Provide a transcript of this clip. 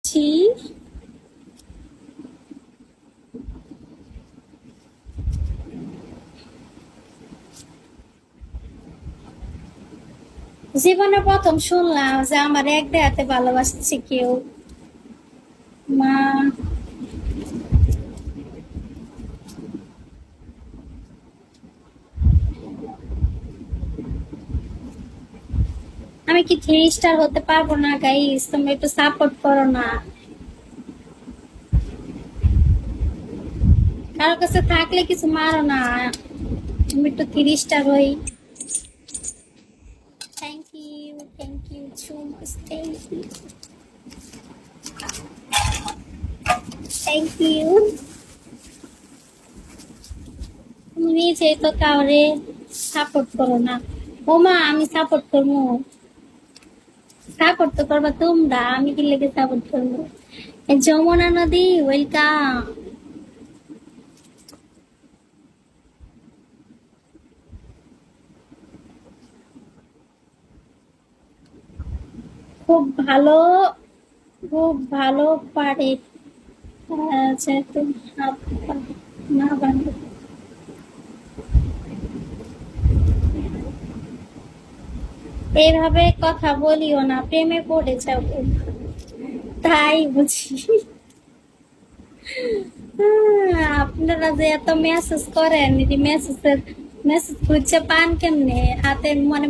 ছি, জীবনে প্রথম শুনলাম যে আমার এক দেহাতে ভালোবাসছে কেউ। মা, আমি কি 3 স্টার হতে পারবো না গাইস? তুমি একটু সাপোর্ট করো না। কারো কাছে থাকলে কিছু মারো না, আমি একটু 3 স্টার হই। Thank you chums, thank you. তুমি নিজেই তো কাউরে সাপোর্ট করো না। ও মা, আমি সাপোর্ট করবো? সাপোর্ট তো করবা তোমরা, আমি কি লেগে সাপোর্ট করবো? যমুনা নদী, ওয়েলকাম। খুব ভালো, খুব ভালো পারে। আচ্ছা, তো না বান্ধব, এইভাবে কথা বলিও না, প্রেমে পড়ে যাবো। তাই বুঝি। আপনারা যে এত মেসেজ করেন, মেসেজ খুঁজছে পান কেমনে? হাতে মানে